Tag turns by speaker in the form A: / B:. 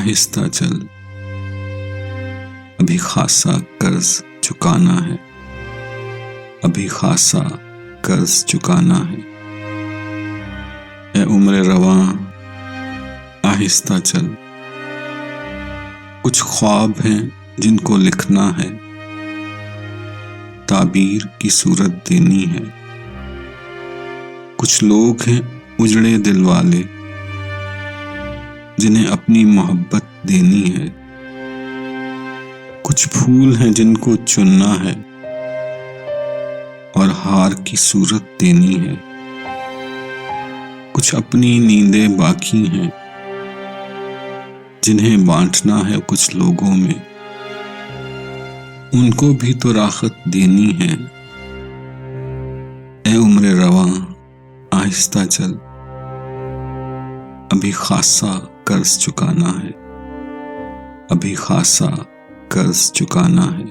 A: आहिस्ता चल, अभी खासा कर्ज चुकाना है, अभी खासा कर्ज चुकाना है। ए उम्र रवां आहिस्ता चल, कुछ ख्वाब हैं जिनको लिखना है, ताबीर की सूरत देनी है। कुछ लोग हैं उजड़े दिल वाले, जिन्हें अपनी मोहब्बत देनी है। कुछ फूल हैं जिनको चुनना है और हार की सूरत देनी है। कुछ अपनी नींदें बाकी हैं, जिन्हें बांटना है कुछ लोगों में, उनको भी तो राहत देनी है। ए उम्र रवां आहिस्ता चल, अभी खासा कर्ज चुकाना है, अभी खासा कर्ज चुकाना है।